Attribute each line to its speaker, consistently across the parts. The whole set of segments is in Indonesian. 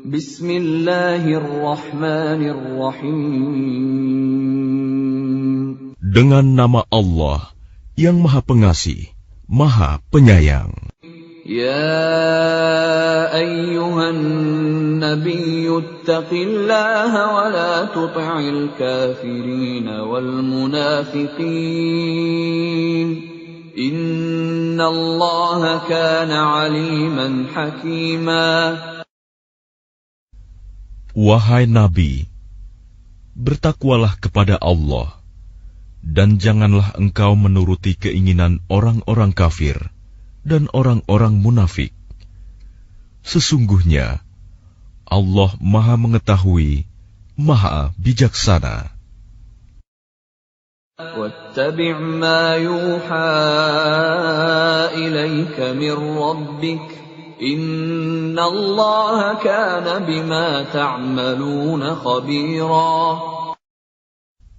Speaker 1: Bismillahirrahmanirrahim.
Speaker 2: Dengan nama Allah yang Maha Pengasih, Maha Penyayang.
Speaker 1: Ya ayyuhan nabiyyu ittaqillaha wa la tuti'il kafirin wal munafiqin. Innallaha kana 'aliman hakima.
Speaker 2: Wahai Nabi, bertakwalah kepada Allah, dan janganlah engkau menuruti keinginan orang-orang kafir dan orang-orang munafik. Sesungguhnya Allah Maha Mengetahui, Maha Bijaksana.
Speaker 1: وَاتَّبِعْ مَا يُوحَى إِلَيْكَ مِنْ رَبِّكَ إِنَّ اللَّهَ كَانَ بِمَا تَعْمَلُونَ خَبِيرًا.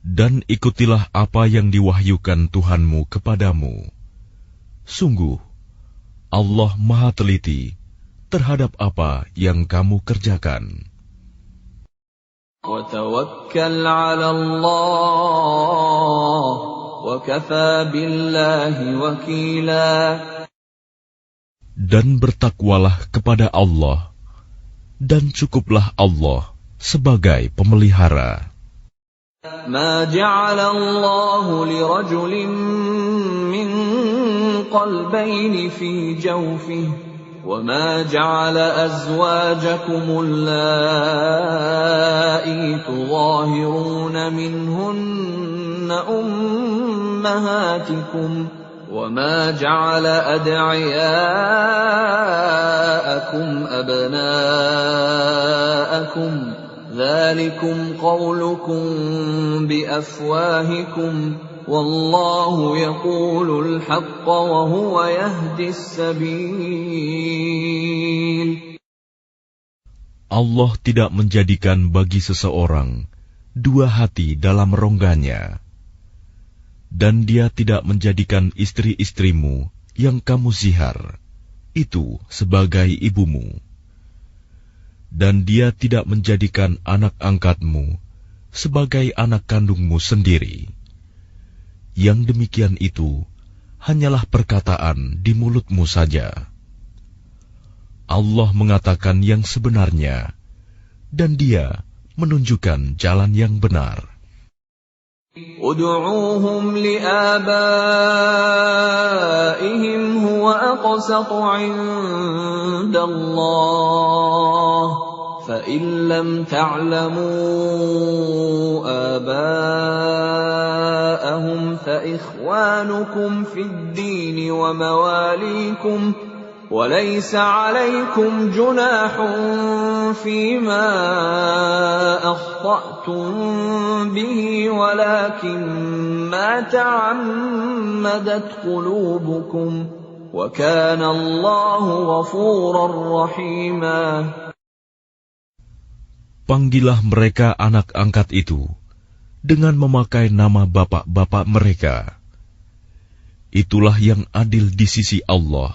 Speaker 2: Dan ikutilah apa yang diwahyukan Tuhanmu kepadamu. Sungguh, Allah Maha Teliti terhadap apa yang kamu kerjakan.
Speaker 1: وَتَوَكَّلْ عَلَى اللَّهِ وَكَفَى بِاللَّهِ وَكِيلًا.
Speaker 2: Dan bertakwalah kepada Allah, dan cukuplah Allah sebagai pemelihara.
Speaker 1: مَا جَعَلَ اللَّهُ لِرَجُلٍ مِّن قَلْبَيْنِ فِي جَوْفِهِ وَمَا جَعَلَ أَزْوَاجَكُمُ اللَّائِي تُظَاهِرُونَ مِنْهُنَّ أُمَّهَاتِكُمْ وَمَا جَعَلَ أَدْعِيَاءَكُمْ أَبْنَاءَكُمْ ذَلِكُمْ قَوْلُكُمْ بِأَفْوَاهِكُمْ وَاللَّهُ يَقُولُ الْحَقَّ وَهُوَ يَهْدِي السَّبِيلَ.
Speaker 2: Allah tidak menjadikan bagi seseorang dua hati dalam rongganya, dan Dia tidak menjadikan istri-istrimu yang kamu zihar itu sebagai ibumu, dan Dia tidak menjadikan anak angkatmu sebagai anak kandungmu sendiri. Yang demikian itu hanyalah perkataan di mulutmu saja. Allah mengatakan yang sebenarnya, dan Dia menunjukkan jalan yang benar.
Speaker 1: Ud'uuhum li'abaihim huwa aqsatu 'indallah. فَإِن لَّمْ تَعْلَمُوا آبَاءَهُمْ فَإِخْوَانُكُمْ فِي الدِّينِ وَمَوَالِيكُمْ وَلَيْسَ عَلَيْكُمْ جُنَاحٌ فِيمَا أَخْطَأْتُم بِهِ وَلَكِن مَّا تَعَمَّدَتْ قُلُوبُكُمْ وَكَانَ اللَّهُ غَفُورًا رَّحِيمًا.
Speaker 2: Panggillah mereka anak angkat itu dengan memakai nama bapak-bapak mereka. Itulah yang adil di sisi Allah.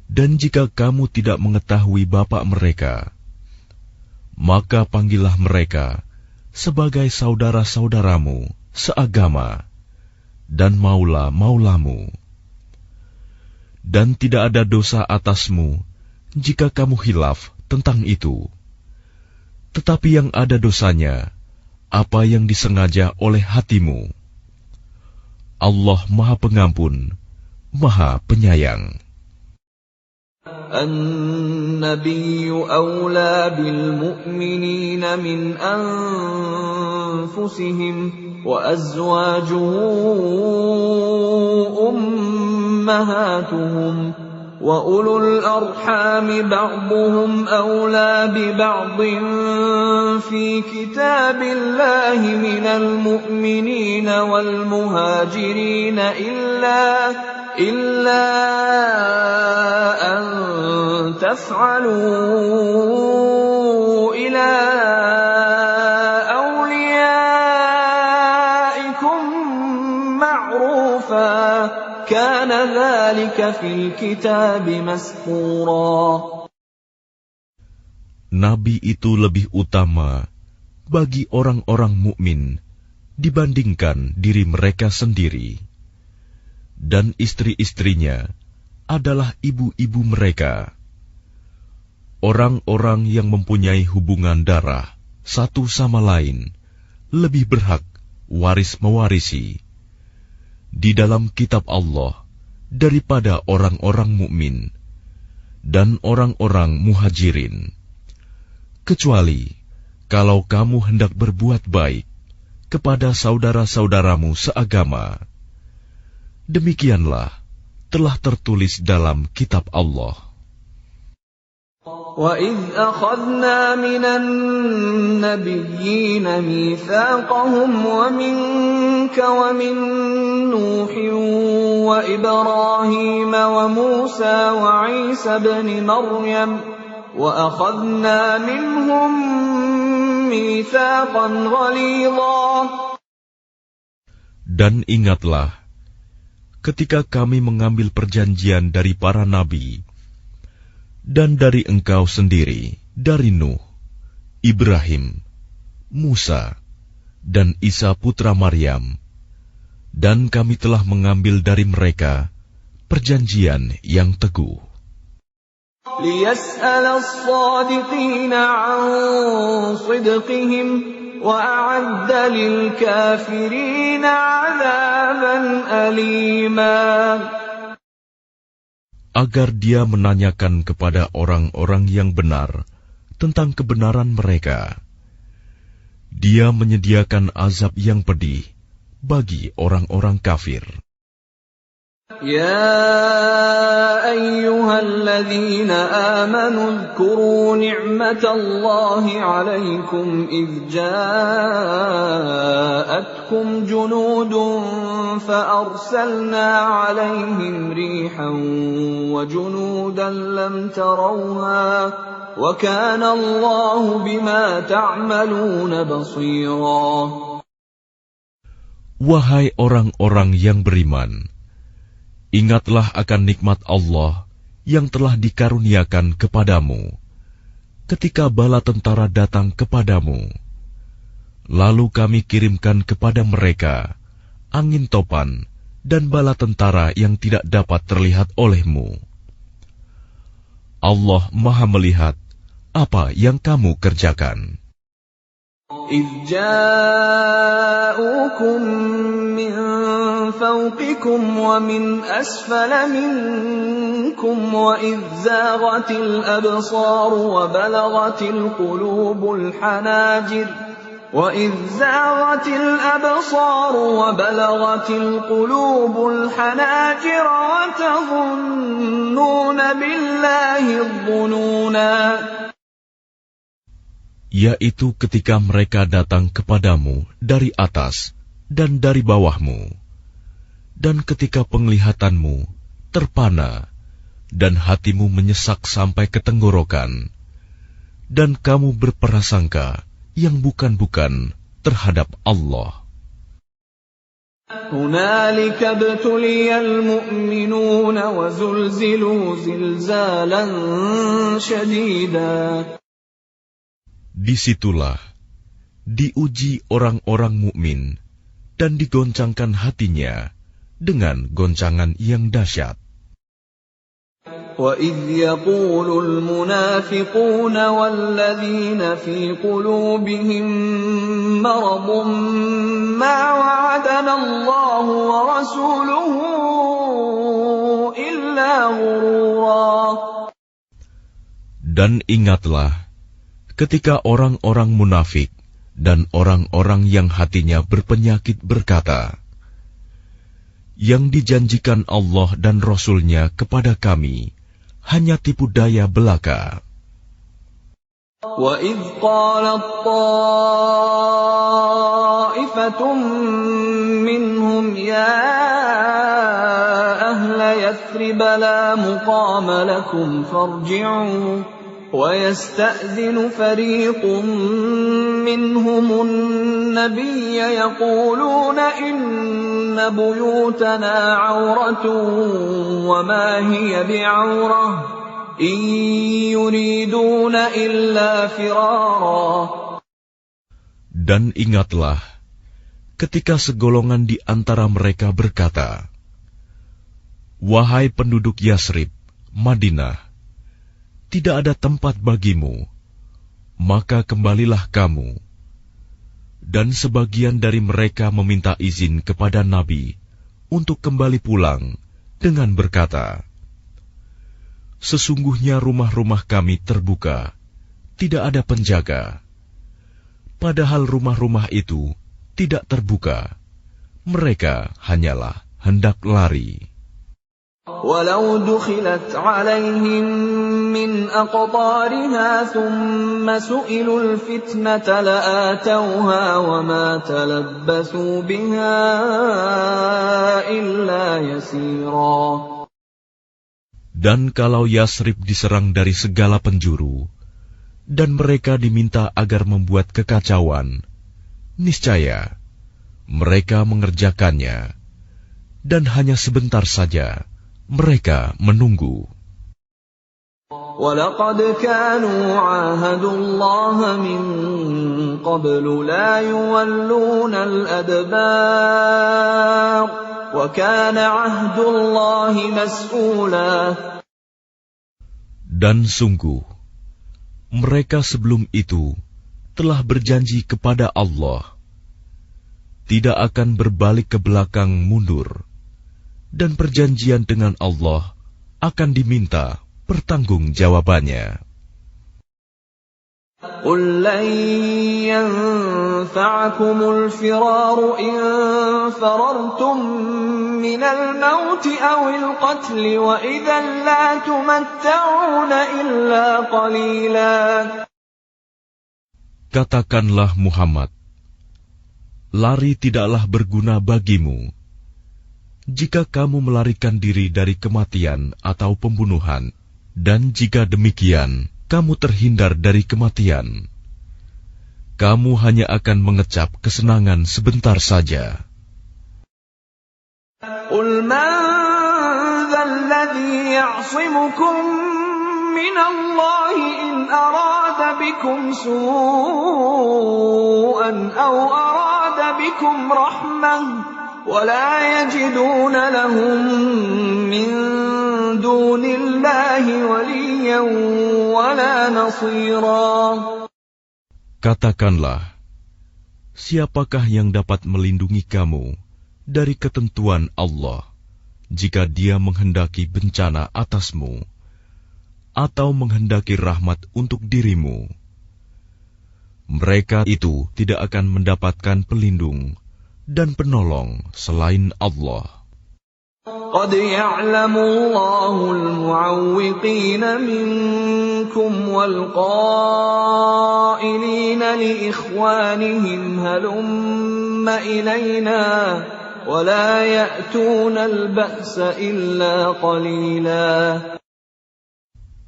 Speaker 2: Dan jika kamu tidak mengetahui bapak mereka, maka panggillah mereka sebagai saudara-saudaramu seagama dan maula-maulamu. Dan tidak ada dosa atasmu jika kamu khilaf tentang itu. Tetapi yang ada dosanya, apa yang disengaja oleh hatimu. Allah Maha Pengampun, Maha Penyayang.
Speaker 1: An-nabiyyu awla bil mu'minina min anfusihim wa azwajuhu ummahatuhum وَأُولُو الْأَرْحَامِ بَعْضُهُمْ أَوْلَى بِبَعْضٍ فِي كِتَابِ اللَّهِ مِنَ الْمُؤْمِنِينَ وَالْمُهَاجِرِينَ إِلَّا أَن تَفْعَلُوا إِلَى أَوْلِيَائِكُمْ مَعْرُوفًا كَانَ ذَلِكَ فِي الْكِتَابِ مَسْطُورًا.
Speaker 2: nabi itu lebih utama bagi orang-orang mukmin dibandingkan diri mereka sendiri, dan istri-istrinya adalah ibu-ibu mereka. Orang-orang yang mempunyai hubungan darah satu sama lain lebih berhak waris-mewarisi di dalam kitab Allah daripada orang-orang mukmin dan orang-orang muhajirin, kecuali kalau kamu hendak berbuat baik kepada saudara-saudaramu seagama. Demikianlah telah tertulis dalam kitab Allah.
Speaker 1: وَإِذْ أَخَذْنَا مِنَ النَّبِيِّينَ مِيثَاقَهُمْ وَمِنكَ وَمِن نُّوحٍ وَإِبْرَاهِيمَ وَمُوسَى وَعِيسَى ابْنِ مَرْيَمَ وَأَخَذْنَا مِنْهُم مِّيثَاقًا غَلِيظًا.
Speaker 2: Dan ingatlah ketika kami mengambil perjanjian dari para nabi dan dari engkau sendiri, dari Nuh, Ibrahim, Musa, dan Isa putra Maryam, dan kami telah mengambil dari mereka perjanjian yang teguh.
Speaker 1: لِيَسْأَلَ الصَّادِقِينَ عَن صِدْقِهِمْ وَأَعَدَّ لِلْكَافِرِينَ عَذَابًا أَلِيمًا. Agar
Speaker 2: dia menanyakan kepada orang-orang yang benar tentang kebenaran mereka. Dia menyediakan azab yang pedih bagi orang-orang kafir.
Speaker 1: يَا أَيُّهَا الَّذِينَ آمَنُوا اذْكُرُوا نِعْمَةَ اللَّهِ عَلَيْكُمْ إِذْ جَاءَتْكُمْ جُنُودٌ فَأَرْسَلْنَا عَلَيْهِمْ رِيحًا وَجُنُودًا لَّمْ تَرَوْهَا وَكَانَ اللَّهُ بِمَا تَعْمَلُونَ بَصِيرًا.
Speaker 2: Wahai orang-orang yang beriman, ingatlah akan nikmat Allah yang telah dikaruniakan kepadamu ketika bala tentara datang kepadamu. Lalu kami kirimkan kepada mereka angin topan dan bala tentara yang tidak dapat terlihat olehmu. Allah Maha melihat apa yang kamu kerjakan.
Speaker 1: إِذْ جَاءُوكُم مِّن فَوْقِكُمْ وَمِنْ أَسْفَلَ مِنكُمْ وَإِذْ زَاغَتِ الْأَبْصَارُ وَبَلَغَتِ الْقُلُوبُ الْحَنَاجِرَ وَتَظُنُّونَ بِاللَّهِ الظُّنُونَا.
Speaker 2: Yaitu ketika mereka datang kepadamu dari atas dan dari bawahmu, dan ketika penglihatanmu terpana dan hatimu menyesak sampai ke tenggorokan, dan kamu berprasangka yang bukan-bukan terhadap Allah.
Speaker 1: هُنَالِكَ ابْتُلِيَ الْمُؤْمِنُونَ وَزُلْزِلُوا زِلْزَالًا شَدِيدًا.
Speaker 2: Disitulah diuji orang-orang mukmin dan digoncangkan hatinya dengan goncangan yang dahsyat.
Speaker 1: وَإِذْ يَقُولُ الْمُنَافِقُونَ وَالَّذِينَ فِي قُلُوبِهِم مَّرَضٌ مَّا وَعَدَنَا اللَّهُ وَرَسُولُهُ إِلَّا غُرُورًا.
Speaker 2: Dan ingatlah ketika orang-orang munafik dan orang-orang yang hatinya berpenyakit berkata, yang dijanjikan Allah dan Rasul-Nya kepada kami hanya tipu daya belaka.
Speaker 1: وَإِذْ قَالَتْ طَائِفَةٌ مِّنْهُمْ يَا أَهْلَ يَثْرِبَ لَا مُقَامَ لَكُمْ فَارْجِعُوا وَيَسْتَأْذِنُ فَرِيقٌ مِّنْهُمُ النَّبِيَّ يَقُولُونَ إِنَّ بُيُوتَنَا عَوْرَةٌ وَمَا هِيَ بِعَوْرَةٍ إن يريدون إلا فرارا.
Speaker 2: Dan ingatlah, ketika segolongan di antara mereka berkata, "Wahai penduduk Yasrib, Madinah, tidak ada tempat bagimu, maka kembalilah kamu." Dan sebagian dari mereka meminta izin kepada Nabi untuk kembali pulang dengan berkata, "Sesungguhnya rumah-rumah kami terbuka, tidak ada penjaga." Padahal rumah-rumah itu tidak terbuka, mereka hanyalah hendak lari.
Speaker 1: وَلَوْ دُخِلَتْ عَلَيْهِمْ مِنْ أَقْطَارِهَا ثُمَّ سُئِلُوا الْفِتْنَةَ لَآتَوْهَا وَمَا تَلَبَّثُوا بِهَا إِلَّا يَسِيرًا.
Speaker 2: Dan kalau Yasrib diserang dari segala penjuru, dan mereka diminta agar membuat kekacauan, niscaya mereka mengerjakannya, dan hanya sebentar saja mereka menunggu.
Speaker 1: وَلَقَدْ كَانُوا عَاهَدُوا اللَّهَ مِنْ قَبْلُ لَا يُوَلُّونَ الْأَدْبَارَ وَكَانَ عَهْدُ اللَّهِ مَسْئُولًا.
Speaker 2: Dan sungguh, mereka sebelum itu telah berjanji kepada Allah, tidak akan berbalik ke belakang mundur, dan perjanjian dengan Allah akan diminta pertanggungjawabannya.
Speaker 1: قُلْ لَنْ يَنْفَعَكُمُ الْفِرَارُ إِنْ فَرَرْتُمْ مِنَ الْمَوْتِ أَوِ الْقَتْلِ وَإِذًا لَا تُمَتَّعُونَ إِلَّا قَلِيلًا.
Speaker 2: Katakanlah Muhammad, lari tidaklah berguna bagimu. Jika kamu melarikan diri dari kematian atau pembunuhan, dan jika demikian, kamu terhindar dari kematian, kamu hanya akan mengecap kesenangan sebentar saja.
Speaker 1: قُلْ مَنْ ذَا الَّذِي يَعْصِمُكُمْ مِنَ اللَّهِ إِنْ أَرَادَ بِكُمْ سُوءًا أَوْ أَرَادَ بِكُمْ رَحْمَةً وَلَا يَجِدُونَ لَهُم مِّن دُونِ اللَّهِ وَلِيًّا وَلَا نَصِيرًا.
Speaker 2: Katakanlah, siapakah yang dapat melindungi kamu dari ketentuan Allah jika Dia menghendaki bencana atasmu atau menghendaki rahmat untuk dirimu? Mereka itu tidak akan mendapatkan pelindung dan penolong selain Allah.
Speaker 1: قَدْ يَعْلَمُ اللَّهُ الْمُعَوِّقِينَ مِنكُمْ وَالْقَائِلِينَ لِإِخْوَانِهِمْ هَلُمَّ إِلَيْنَا وَلَا يَأْتُونَ الْبَأْسَ إِلَّا قَلِيلًا.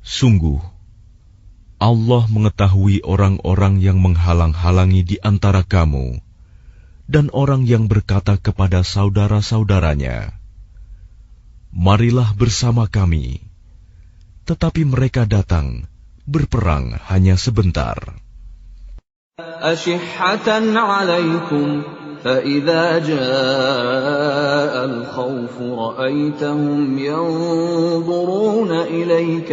Speaker 2: Sungguh, Allah mengetahui orang-orang yang menghalang-halangi di antara kamu, dan orang yang berkata kepada saudara-saudaranya, "Marilah bersama kami," tetapi mereka datang berperang hanya sebentar.
Speaker 1: أَشِحَّةً عَلَيْكُمْ فَإِذَا جَاءَ الْخَوْفُ رَأَيْتَهُمْ يَنْظُرُونَ إِلَيْكَ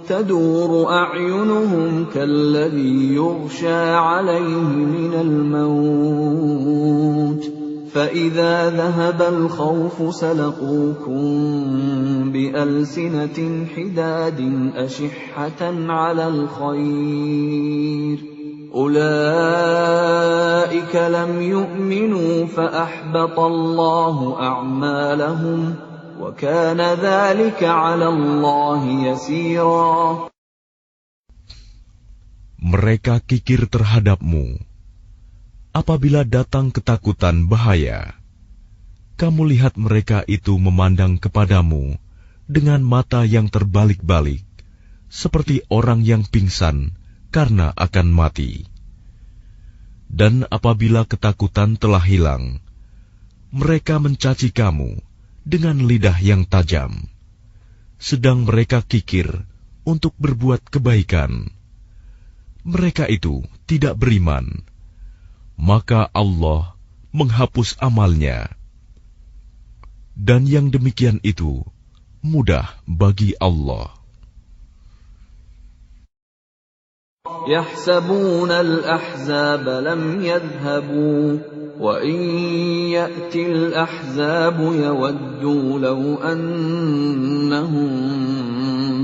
Speaker 1: تدور أعينهم كالذي يغشى عليه من الموت فإذا ذهب الخوف سلقوكم بألسنة حداد أشحة على الخير أولئك لم يؤمنوا فأحبط الله أعمالهم وَكَانَ ذَلِكَ عَلَى اللَّهِ يَسِيرًا.
Speaker 2: Mereka kikir terhadapmu. Apabila datang ketakutan bahaya, kamu lihat mereka itu memandang kepadamu dengan mata yang terbalik-balik, seperti orang yang pingsan karena akan mati. Dan apabila ketakutan telah hilang, mereka mencaci kamu dengan lidah yang tajam. sedang mereka kikir untuk berbuat kebaikan. Mereka itu tidak beriman, maka Allah menghapus amalnya. Dan yang demikian itu mudah bagi Allah.
Speaker 1: يحسبون الأحزاب لم يذهبوا وإن يأتي الأحزاب يودوا لو أنهم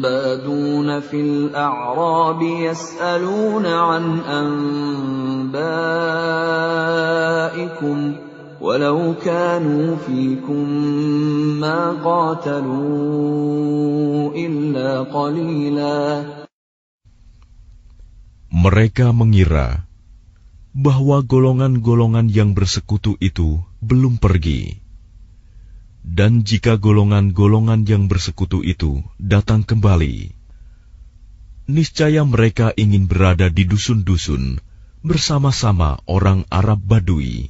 Speaker 1: بادون في الأعراب يسألون عن أنبائكم ولو كانوا فيكم ما قاتلوا إلا قليلا.
Speaker 2: Mereka mengira bahwa golongan-golongan yang bersekutu itu belum pergi. Dan jika golongan-golongan yang bersekutu itu datang kembali, niscaya mereka ingin berada di dusun-dusun bersama-sama orang Arab Badui,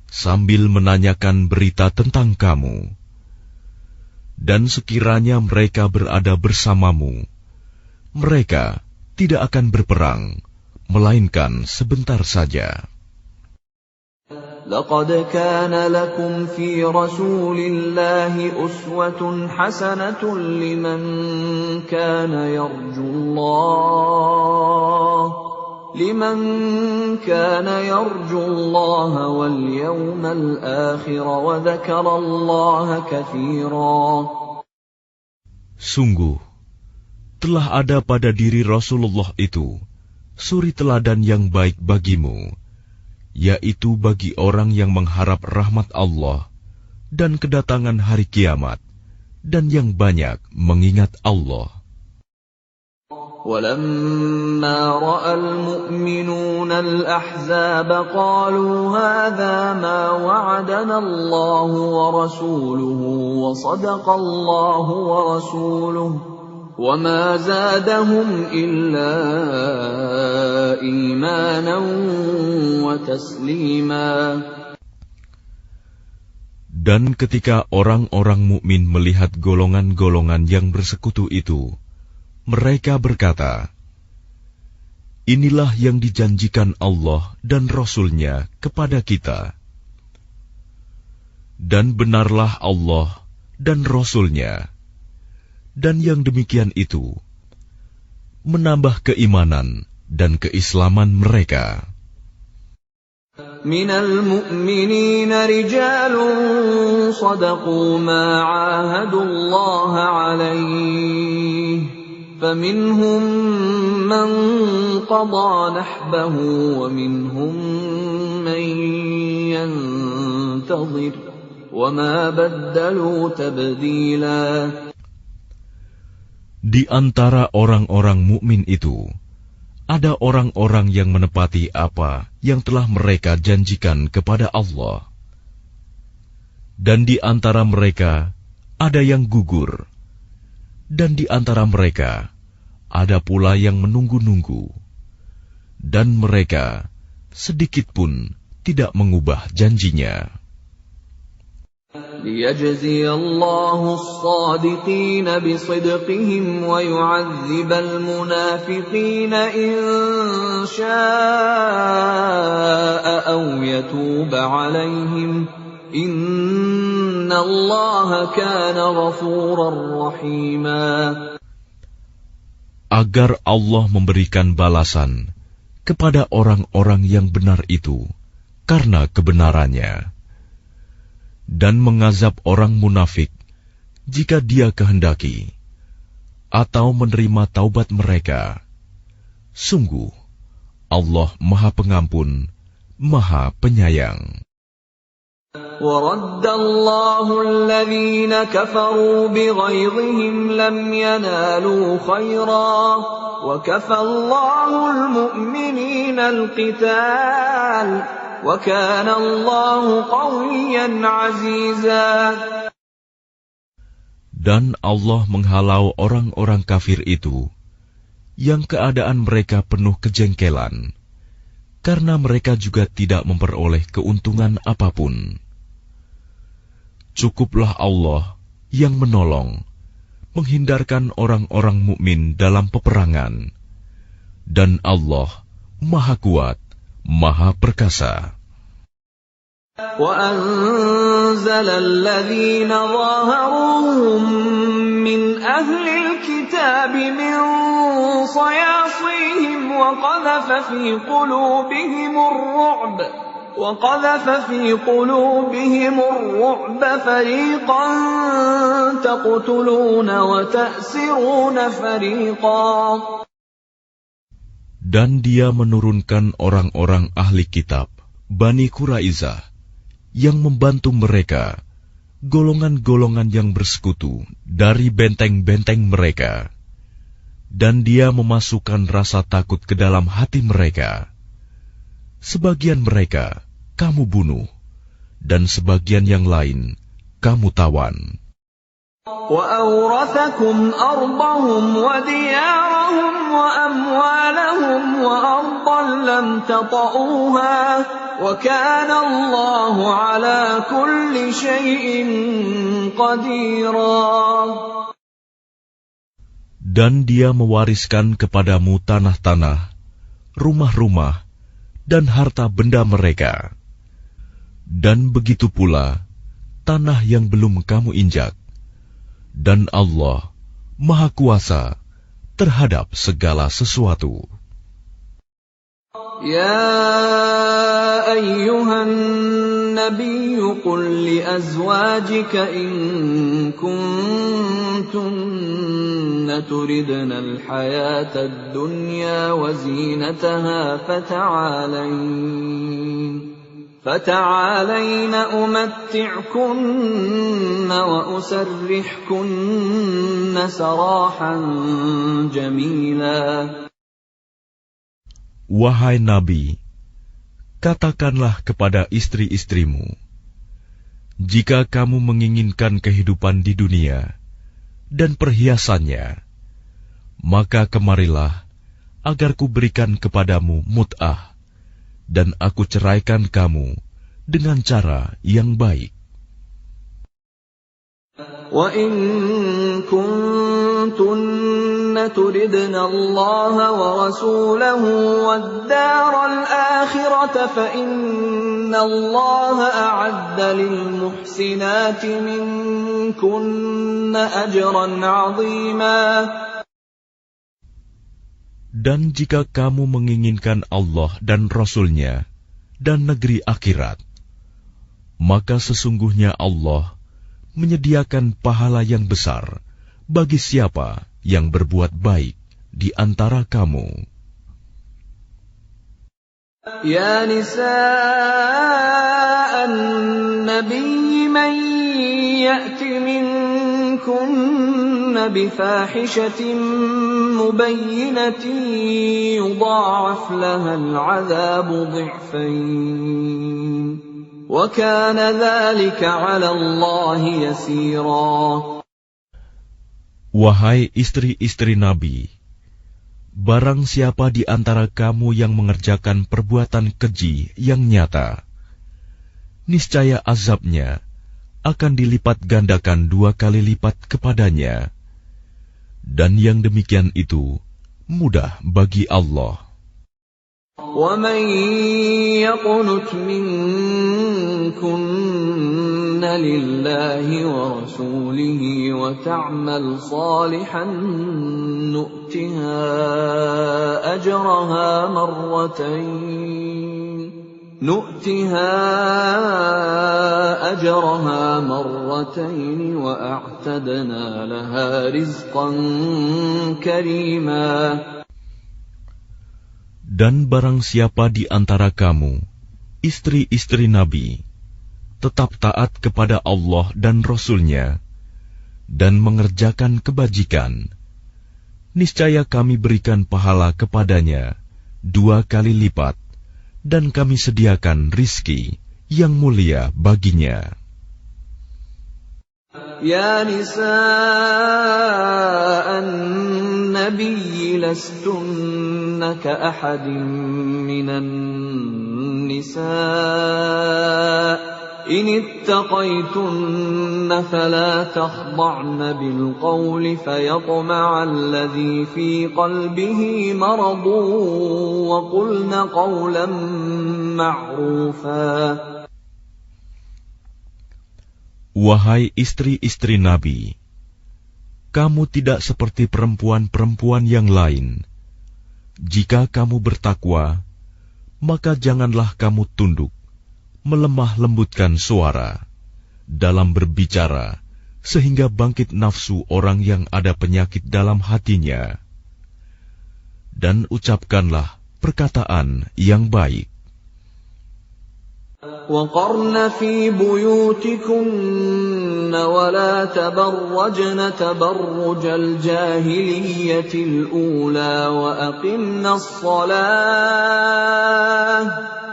Speaker 2: sambil menanyakan berita tentang kamu. Dan sekiranya mereka berada bersamamu, mereka tidak akan berperang, melainkan sebentar saja.
Speaker 1: لقد كان لكم في رسول الله أسوة حسنة لمن كان يرجو الله واليوم الآخر وذكر الله كثيرا.
Speaker 2: Sungguh, telah ada pada diri Rasulullah itu suri teladan yang baik bagimu, yaitu bagi orang yang mengharap rahmat Allah dan kedatangan hari kiamat, dan yang banyak mengingat Allah.
Speaker 1: وَلَمَّا رَأَى الْمُؤْمِنُونَ الْأَحْزَابَ قَالُوا هَذَا مَا وَعَدَنَا اللَّهُ وَرَسُولُهُ وَصَدَقَ اللَّهُ وَرَسُولُهُ وَمَا زَادَهُمْ إِلَّا إِيمَانًا وَتَسْلِيمًا.
Speaker 2: Dan ketika orang-orang mukmin melihat golongan-golongan yang bersekutu itu, mereka berkata, "Inilah yang dijanjikan Allah dan Rasul-Nya kepada kita." Dan benarlah Allah dan Rasul-Nya. Dan yang demikian itu menambah keimanan dan keislaman mereka.
Speaker 1: Minal mu'minina rijalun sadaqu ma 'ahadullaha 'alaihi faminhum man qada nahbahu wa minhum man yantazir wa ma baddalu tabdila.
Speaker 2: Di antara orang-orang mukmin itu, ada orang-orang yang menepati apa yang telah mereka janjikan kepada Allah. Dan di antara mereka ada yang gugur. Dan di antara mereka ada pula yang menunggu-nunggu. Dan mereka sedikit pun tidak mengubah janjinya.
Speaker 1: لِيَجْزِيَ اللَّهُ الصَّادِقِينَ بِصِدْقِهِمْ وَيُعَذِّبَ الْمُنَافِقِينَ إِن شَاءَ أَوْ يَتُوبَ عَلَيْهِمْ إِنَّ اللَّهَ كَانَ غَفُورًا رَّحِيمًا.
Speaker 2: Agar Allah memberikan balasan kepada orang-orang yang benar itu karena kebenarannya, dan mengazab orang munafik jika Dia kehendaki, atau menerima taubat mereka. Sungguh, Allah Maha Pengampun, Maha Penyayang.
Speaker 1: وَرَدَّ اللَّهُ الَّذِينَ كَفَرُوا بِغَيظِهِمْ لَمْ يَنَالُوا خَيْرًا وَكَفَى اللَّهُ الْمُؤْمِنِينَ الْقِتَالَ وَكَانَ اللَّهُ قَوِيًّا عَزِيزًا.
Speaker 2: Dan Allah menghalau orang-orang kafir itu, yang keadaan mereka penuh kejengkelan, karena mereka juga tidak memperoleh keuntungan apapun. Cukuplah Allah yang menolong, menghindarkan orang-orang mukmin dalam peperangan. Dan Allah Maha Kuat, Maha Perkasa.
Speaker 1: وَأَنزَلَ الَّذِينَ ظَاهَرُوهُم مِّنْ أَهْلِ الْكِتَابِ مِنْ صَيَاصِيهِمْ وَقَذَفَ فِي قُلُوبِهِمُ الرُّعْبَ فَرِيقًا تَقْتُلُونَ وَتَأْسِرُونَ فَرِيقًا.
Speaker 2: Dan Dia menurunkan orang-orang ahli kitab, Bani Quraizah, yang membantu mereka, golongan-golongan yang bersekutu dari benteng-benteng mereka. Dan Dia memasukkan rasa takut ke dalam hati mereka. Sebagian mereka kamu bunuh, dan sebagian yang lain kamu tawan.
Speaker 1: وَأَوْرَثَكُمْ أَرْضَهُمْ وَدِيَارَهُمْ وَأَمْوَالَهُمْ وَأَرْضًا لَّمْ تَطَئُوهَا وَكَانَ اللَّهُ عَلَى كُلِّ شَيْءٍ قَدِيرًا.
Speaker 2: Dan Dia mewariskan kepadamu tanah-tanah, rumah-rumah, dan harta benda mereka. Dan begitu pula tanah yang belum kamu injak. Dan Allah Maha Kuasa terhadap segala sesuatu.
Speaker 1: يا أيها النبي قل لأزواجك إن كنتن تردن الحياة الدنيا وزينتها فتعالين أمتعكن وأسرحكن سراحا جميلا.
Speaker 2: Wahai Nabi, katakanlah kepada istri-istrimu, jika kamu menginginkan kehidupan di dunia dan perhiasannya, maka kemarilah agar kuberikan kepadamu mut'ah, dan aku ceraikan kamu dengan cara yang baik.
Speaker 1: وَإِن كُنتُنَّ تُرِدْنَ اللَّهَ وَرَسُولَهُ وَالدَّارَ الْآخِرَةَ فَإِنَّ اللَّهَ أَعَدَّ لِلْمُحْسِنَاتِ مِنكُنَّ أَجْرًا عَظِيمًا.
Speaker 2: Dan jika kamu menginginkan Allah dan Rasul-Nya dan negeri akhirat, maka sesungguhnya Allah menyediakan pahala yang besar bagi siapa yang berbuat baik di antara kamu.
Speaker 1: Ya nisa'an nabiyyi man ya'ti minkunna bifahishatin mubayyinatin yudha'af laha al'adhabu dhi'fayn. وَكَانَ ذَلِكَ عَلَى اللَّهِ يَسِيرًا.
Speaker 2: Wahai istri-istri Nabi, barang siapa di antara kamu yang mengerjakan perbuatan keji yang nyata, niscaya azabnya akan dilipat gandakan 2 kali lipat kepadanya. Dan yang demikian itu mudah bagi Allah.
Speaker 1: وَمَن يَقْنُتْ مِنكُنَّ لِلَّهِ وَرَسُولِهِ وَتَعْمَلْ صَالِحًا نُؤْتِهَا أَجْرَهَا مَرَّتَيْنِ وَأَعْتَدْنَا لَهَا رِزْقًا كَرِيمًا.
Speaker 2: Dan barang siapa di antara kamu, istri-istri Nabi, tetap taat kepada Allah dan Rasul-Nya, dan mengerjakan kebajikan, niscaya kami berikan pahala kepadanya 2 kali lipat, dan kami sediakan rizki yang mulia baginya.
Speaker 1: Ya nisa'an nabiyyi lastunna ka'ahadin minan nisa' إن اتقيتن فلا تخضعن بالقول فيطمع الذي في قلبه مرض وقلن قولا معروفا.
Speaker 2: Wahai istri-istri Nabi, kamu tidak seperti perempuan-perempuan yang lain. Jika kamu bertakwa, maka janganlah kamu tunduk, melemah lembutkan suara dalam berbicara, sehingga bangkit nafsu orang yang ada penyakit dalam hatinya. Dan ucapkanlah perkataan yang baik.
Speaker 1: وَقَرْنَ فِي بُيُوتِكُنَّ وَلَا تَبَرَّجْنَ تَبَرُّجَ الْجَاهِلِيَّةِ الْأُولَى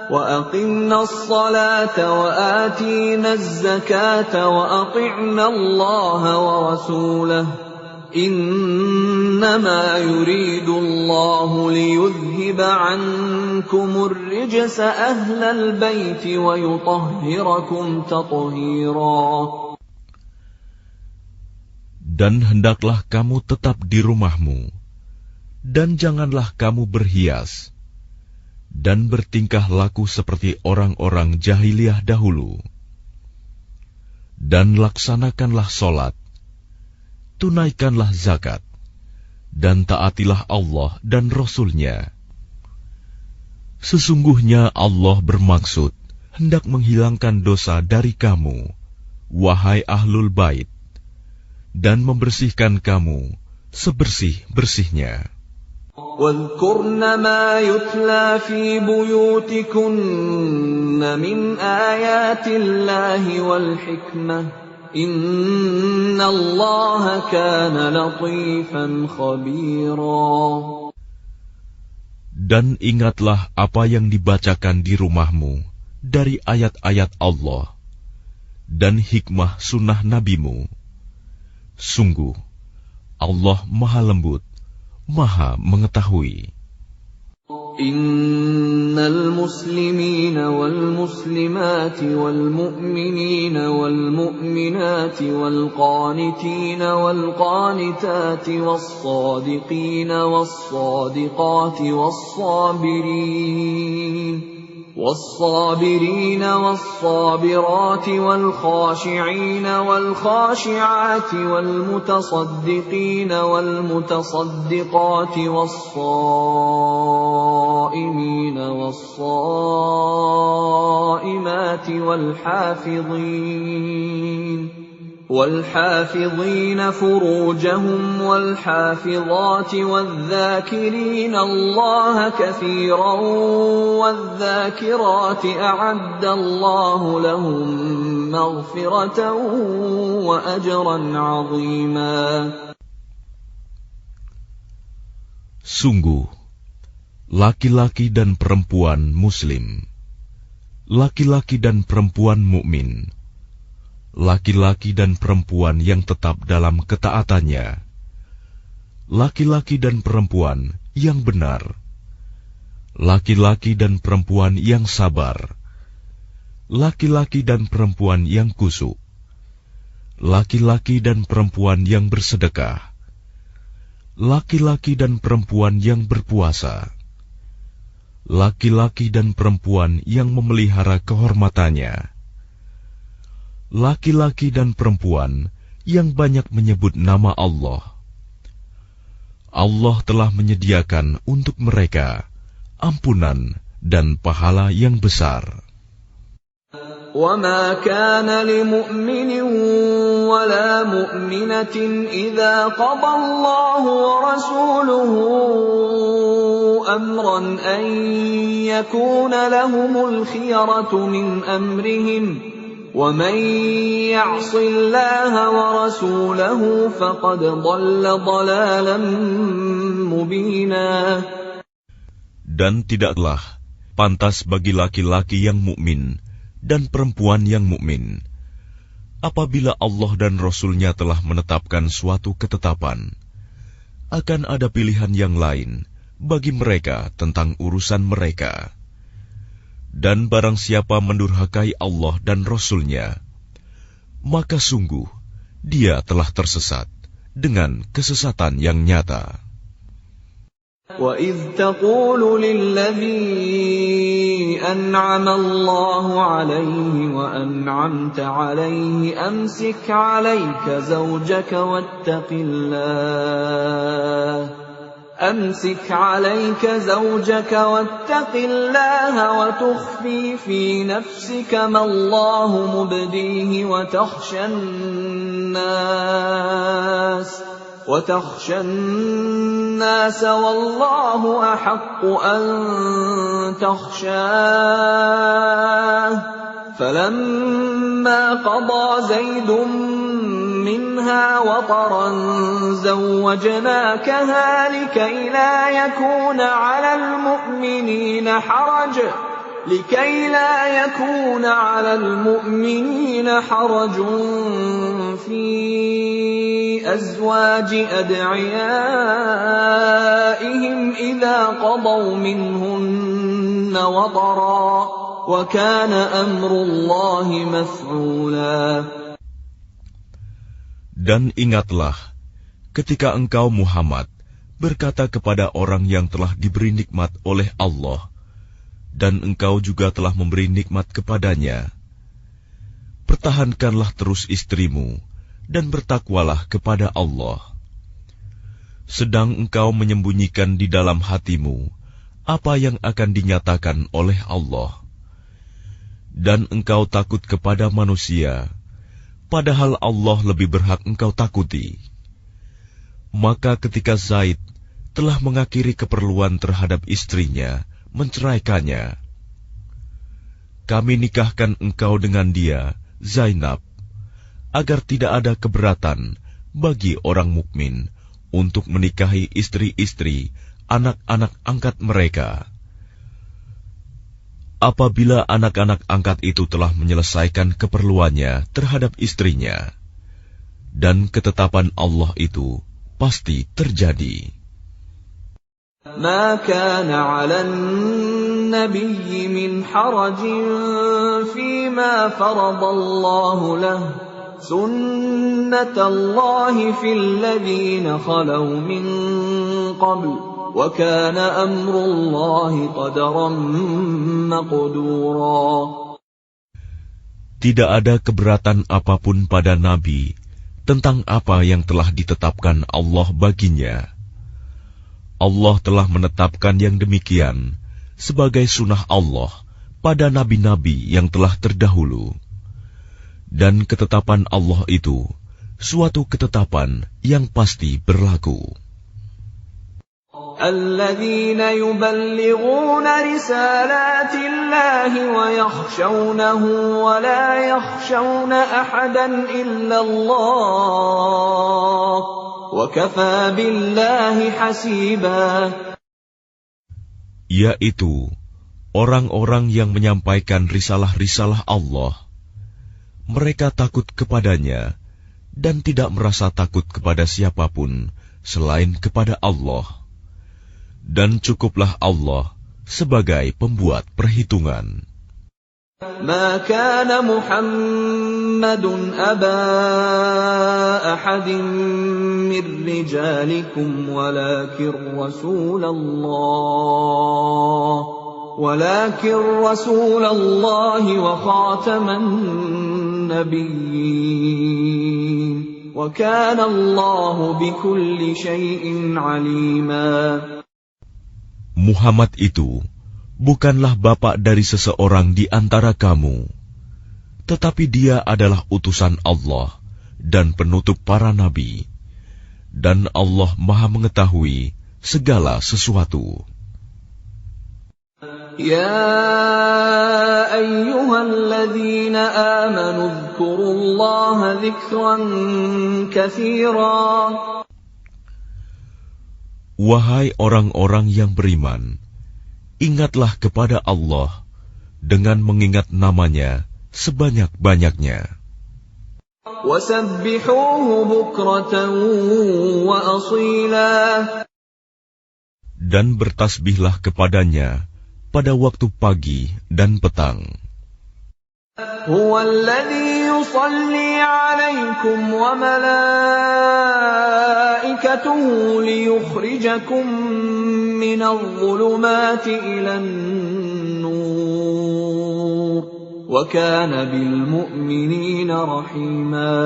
Speaker 1: وَأَقِمْنَ الصَّلَاةَ وَآتِينَ الزَّكَاةَ وَأَطِعْنَ اللَّهَ وَرَسُولَهُ إِنَّمَا يُرِيدُ اللَّهُ لِيُذْهِبَ عَنكُمُ الرِّجْسَ أَهْلَ الْبَيْتِ وَيُطَهِّرَكُمْ تَطْهِيرًا.
Speaker 2: Dan hendaklah kamu tetap di rumahmu, dan janganlah kamu berhias, dan bertingkah laku seperti orang-orang jahiliyah dahulu. Dan laksanakanlah solat, tunaikanlah zakat, dan taatilah Allah dan Rasul-Nya. Sesungguhnya Allah bermaksud hendak menghilangkan dosa dari kamu, wahai ahlul bait, dan membersihkan kamu sebersih-bersihnya.
Speaker 1: وَاذْكُرْنَ مَا يُتْلَى فِي بُيُوتِكُنَّ مِنْ آيَاتِ اللَّهِ وَالْحِكْمَةِ إِنَّ اللَّهَ كَانَ لَطِيفًا خَبِيرًا.
Speaker 2: Dan ingatlah apa yang dibacakan di rumahmu dari ayat-ayat Allah dan hikmah sunnah nabimu. Sungguh, Allah Maha Lembut, Maha Mengetahui.
Speaker 1: Innal muslimina wal muslimati wal mu'minina wal mu'minati wal qanitina wal qanitati was sadiqina was sadiqati والصابرين والصابرات والخاشعين والخاشعات والمتصدقين والمتصدقات والصائمين والصائمات والحافظين فروجهم والحافظات والذاكرين الله كثيرا والذاكرات أعد الله لهم مغفرة وأجرا عظيما.
Speaker 2: Sungguh, laki-laki dan perempuan muslim, laki-laki dan perempuan mukmin, laki-laki dan perempuan yang tetap dalam ketaatannya, laki-laki dan perempuan yang benar, laki-laki dan perempuan yang sabar, laki-laki dan perempuan yang khusyuk, laki-laki dan perempuan yang bersedekah, laki-laki dan perempuan yang berpuasa, laki-laki dan perempuan yang memelihara kehormatannya, laki-laki dan perempuan yang banyak menyebut nama Allah. Allah telah menyediakan untuk mereka ampunan dan pahala yang besar.
Speaker 1: وَمَا كَانَ لِمُؤْمِنٍ وَلَا مُؤْمِنَةٍ إِذَا قَضَى اللَّهُ وَرَسُولُهُ أَمْرًا أَن يَكُونَ لَهُمُ الْخِيَرَةُ مِنْ أَمْرِهِمْ وَمَنْ يَعْصِ اللَّهَ وَرَسُولَهُ فَقَدْ ضَلَّ ضَلَالًا مُبِينًا.
Speaker 2: Dan tidaklah pantas bagi laki-laki yang mukmin dan perempuan yang mukmin apabila Allah dan Rasul-Nya telah menetapkan suatu ketetapan, akan ada pilihan yang lain bagi mereka tentang urusan mereka, Dan barang siapa mendurhakai Allah dan Rasul-Nya, maka sungguh dia telah tersesat dengan kesesatan yang nyata.
Speaker 1: وَإِذْ تَقُولُ لِلَّذِي أَنْعَمَ اللَّهُ عَلَيْهِ وَأَنْعَمْتَ عَلَيْهِ أَمْسِكْ عَلَيْكَ زَوْجَكَ واتق الله وتخفي في نفسك ما الله مبديه وتخشى الناس والله أحق أن تخشاه فلما قضى زيد منها وطرا زوجناكها لكي لا يكون على المؤمنين حرج في أزواج أدعيائهم إذا قضوا منهن وطرا وكان أمر الله مفعولا.
Speaker 2: Dan ingatlah ketika engkau Muhammad berkata kepada orang yang telah diberi nikmat oleh Allah, dan engkau juga telah memberi nikmat kepadanya, pertahankanlah terus istrimu dan bertakwalah kepada Allah. Sedang engkau menyembunyikan di dalam hatimu apa yang akan dinyatakan oleh Allah, dan engkau takut kepada manusia, padahal Allah lebih berhak engkau takuti. Maka ketika Zaid telah mengakhiri keperluan terhadap istrinya, menceraikannya, kami nikahkan engkau dengan dia, Zainab, agar tidak ada keberatan bagi orang mukmin untuk menikahi istri-istri anak-anak angkat mereka. Apabila anak-anak angkat itu telah menyelesaikan keperluannya terhadap istrinya, dan ketetapan Allah itu pasti terjadi.
Speaker 1: ما كان على النبي من حرج فيما فرض الله له سنة الله في الذين خلوا من قبل وكان أمر الله قدرا مقدورا.
Speaker 2: Tidak ada keberatan apapun pada Nabi tentang apa yang telah ditetapkan Allah baginya. Allah telah menetapkan yang demikian sebagai sunnah Allah pada nabi-nabi yang telah terdahulu. Dan ketetapan Allah itu suatu ketetapan yang pasti berlaku.
Speaker 1: الذين يبلغون رسالات الله ويخشونه ولا يخشون أحدا إلا الله وكفى بالله حسيبا.
Speaker 2: Yaitu orang-orang yang menyampaikan risalah-risalah Allah. Mereka takut kepadanya dan tidak merasa takut kepada siapapun selain kepada Allah. Dan cukuplah Allah sebagai pembuat perhitungan.
Speaker 1: ما كان محمد أبا أحد من رجالكم ولكن رسول الله وخاتم النبيين وكان الله بكل شيء عليما.
Speaker 2: Muhammad itu bukanlah bapak dari seseorang di antara kamu, tetapi dia adalah utusan Allah dan penutup para nabi, dan Allah Maha mengetahui segala sesuatu.
Speaker 1: Ya ayyuhalladzina amanu dzkurullaha dzikran katsira.
Speaker 2: Wahai orang-orang yang beriman, ingatlah kepada Allah dengan mengingat namanya sebanyak-banyaknya.
Speaker 1: Wasabbihuhu bukratan wa asila.
Speaker 2: Dan bertasbihlah kepadanya pada waktu pagi dan petang.
Speaker 1: هو الذي يصلي عليكم وملائكته ليخرجكم من الظلمات إلى النور وكان بالمؤمنين رحيما.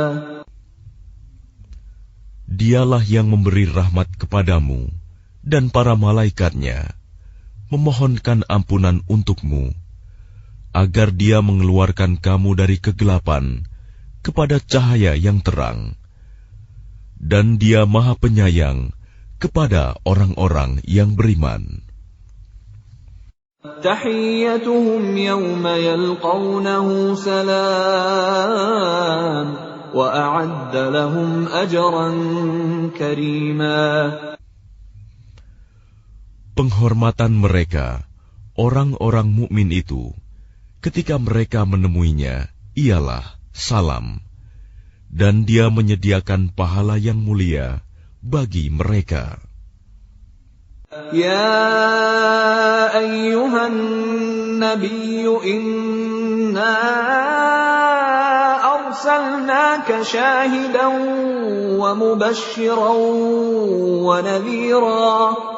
Speaker 2: Dialah yang memberi rahmat kepadamu dan para malaikatnya, memohonkan ampunan untukmu, agar Dia mengeluarkan kamu dari kegelapan kepada cahaya yang terang. Dan Dia Maha Penyayang kepada orang-orang yang beriman.
Speaker 1: تحيتهم يوم يلقونه سلام وأعد لهم أجرا كريما.
Speaker 2: Penghormatan mereka, orang-orang mukmin itu, ketika mereka menemuinya, ialah salam, dan Dia menyediakan pahala yang mulia bagi mereka.
Speaker 1: Ya ayyuhan nabiyyu inna arsalnaka syahidan wa mubasysyiran wa nadhira.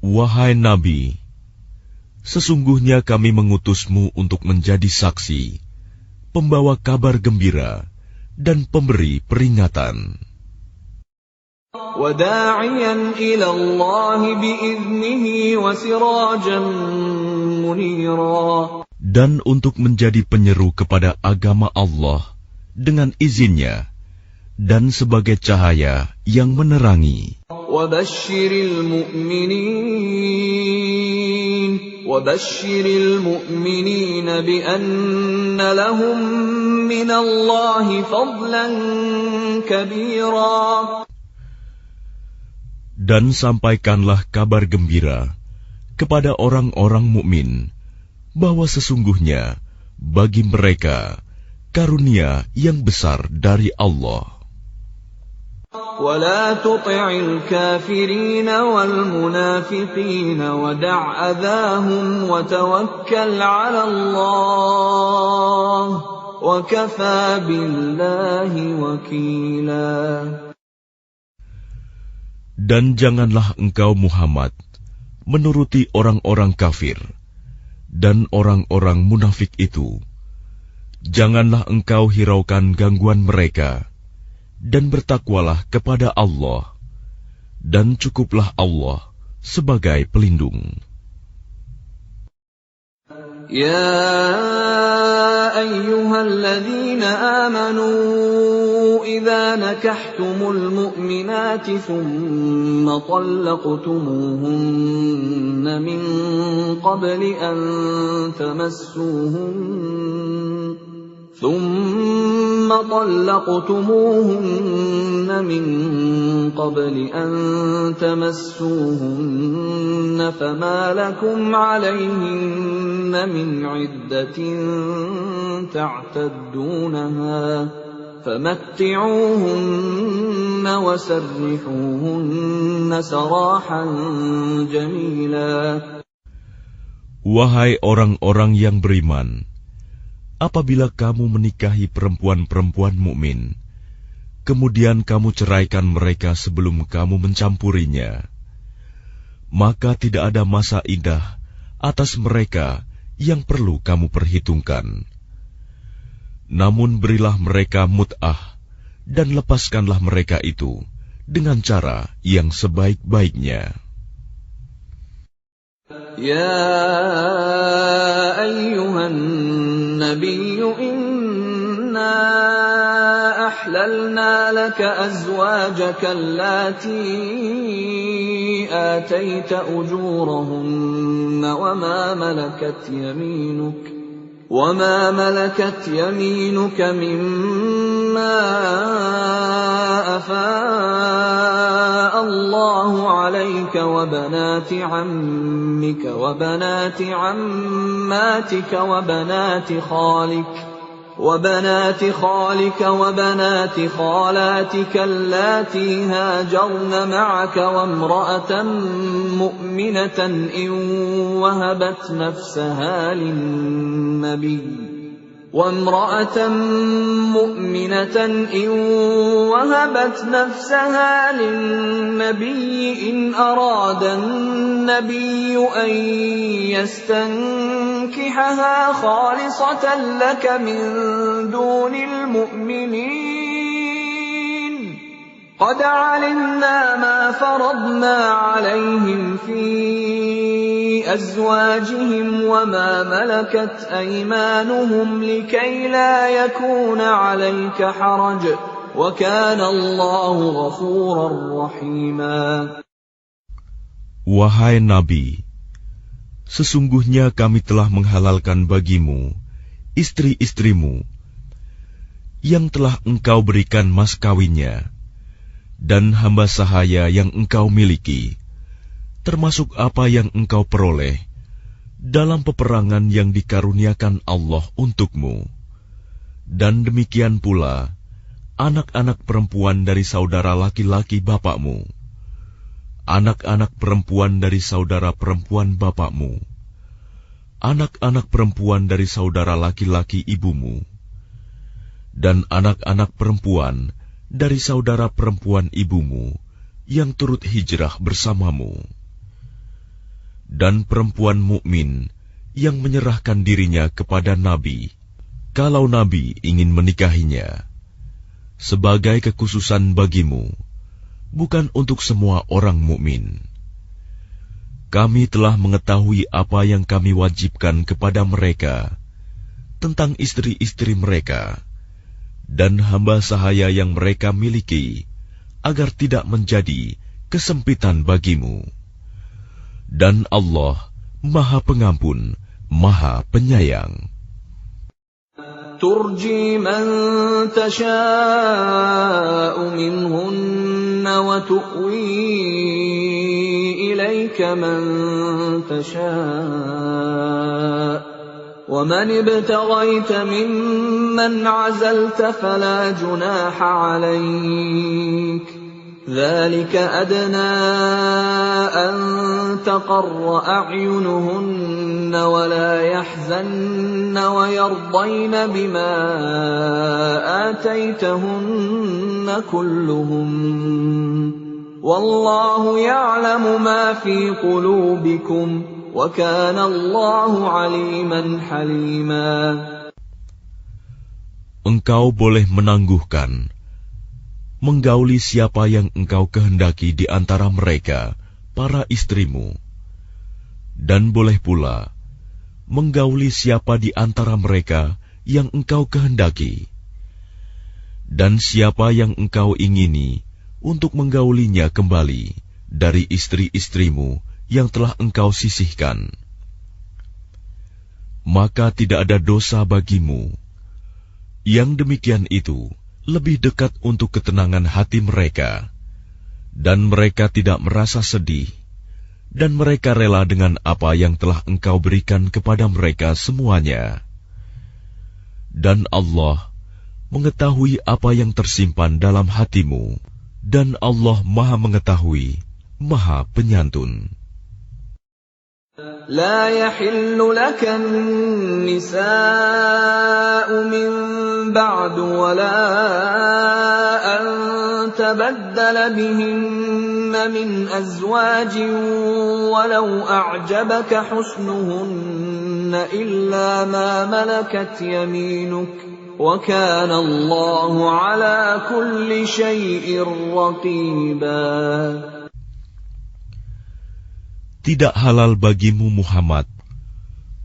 Speaker 2: Wahai Nabi, sesungguhnya kami mengutusmu untuk menjadi saksi, pembawa kabar gembira, dan pemberi peringatan.
Speaker 1: وَدَاعِيًا إِلَى اللَّهِ بِإِذْنِهِ وَسِرَاجًا مُنِيرًا.
Speaker 2: Dan untuk menjadi penyeru kepada agama Allah dengan izinnya, dan sebagai cahaya yang menerangi.
Speaker 1: وَبَشِّرِ الْمُؤْمِنِينَ بِأَنَّ لَهُم مِّنَ اللَّهِ فَضْلًا كَبِيرًا.
Speaker 2: Dan sampaikanlah kabar gembira kepada orang-orang mukmin bahwa sesungguhnya bagi mereka karunia yang besar dari Allah.
Speaker 1: وَلَا تُطِعِ الْكَافِرِينَ وَالْمُنَافِقِينَ وَدَعْ أَذَاهُمْ وَتَوَكَّلْ عَلَى اللَّهِ وَكَفَى بِاللَّهِ وَكِيلًا.
Speaker 2: Dan janganlah engkau Muhammad menuruti orang-orang kafir dan orang-orang munafik itu. Janganlah engkau hiraukan gangguan mereka, dan bertakwalah kepada Allah, dan cukuplah Allah sebagai pelindung.
Speaker 1: يا أيها الذين آمنوا إذا نكحتم المؤمنات ثم طلقتموهن من قبل أن تمسوهن فما لكم عليهن من عدة تعتدونها فمتعوهن وسرحوهن سراحا جميلا.
Speaker 2: Wahai orang-orang yang beriman, apabila kamu menikahi perempuan-perempuan mukmin, kemudian kamu ceraikan mereka sebelum kamu mencampurinya, maka tidak ada masa iddah atas mereka yang perlu kamu perhitungkan. Namun berilah mereka mut'ah dan lepaskanlah mereka itu dengan cara yang sebaik-baiknya.
Speaker 1: Ya ayyuhan nabiyyu inna ahlalna laka azwajaka allati atayta ujurahunna وما ملكت يمينك مما أفاء الله عليك وبنات عمك وبنات عماتك وبنات خالك وبنات خالك وبنات خالاتك اللاتي هاجرن معك وامرأة مؤمنة إن وهبت نفسها للنبي إن أراد النبي أن يستنكحها خالصة لك من دون المؤمنين قد علمنا ما فرضنا عليهم في أزواجهم وما ملكت أيمانهم لكي لا يكون عليك حرج وكان الله غفورا رحيما.
Speaker 2: Wahai Nabi, sesungguhnya kami telah menghalalkan bagimu istri-istrimu yang telah engkau berikan mas kawinnya dan hamba sahaya yang engkau miliki, termasuk apa yang engkau peroleh dalam peperangan yang dikaruniakan Allah untukmu, dan demikian pula anak-anak perempuan dari saudara laki-laki bapakmu, anak-anak perempuan dari saudara perempuan bapakmu, anak-anak perempuan dari saudara laki-laki ibumu, dan anak-anak perempuan dari saudara perempuan ibumu yang turut hijrah bersamamu, dan perempuan mukmin yang menyerahkan dirinya kepada Nabi, kalau Nabi ingin menikahinya, sebagai kekhususan bagimu, bukan untuk semua orang mukmin. Kami telah mengetahui apa yang kami wajibkan kepada mereka tentang istri-istri mereka dan hamba sahaya yang mereka miliki, agar tidak menjadi kesempitan bagimu. Dan Allah Maha Pengampun, Maha Penyayang.
Speaker 1: ترجي من تشاء منهن وتؤوي إليك من تشاء ومن ابتغيت ممن عزلت فلا جناح عليك ذلك أدنى أن تقر أعينهن ولا يحزن ويرضين بما آتيتهن كلهم والله يعلم ما في قلوبكم وكان الله عليما حليما.
Speaker 2: Engkau boleh menangguhkan menggauli siapa yang engkau kehendaki di antara mereka, para istrimu, dan boleh pula menggauli siapa di antara mereka yang engkau kehendaki, dan siapa yang engkau ingini untuk menggaulinya kembali dari istri-istrimu yang telah engkau sisihkan. Maka tidak ada dosa bagimu. Yang demikian itu lebih dekat untuk ketenangan hati mereka, dan mereka tidak merasa sedih, dan mereka rela dengan apa yang telah engkau berikan kepada mereka semuanya. Dan Allah mengetahui apa yang tersimpan dalam hatimu, dan Allah Maha Mengetahui, Maha Penyantun.
Speaker 1: لا يحل لك النساء من بعد ولا أن تبدل بهن من أزواج ولو أعجبك حسنهن إلا ما ملكت يمينك وكان الله على كل شيء رقيبا.
Speaker 2: Tidak halal bagimu Muhammad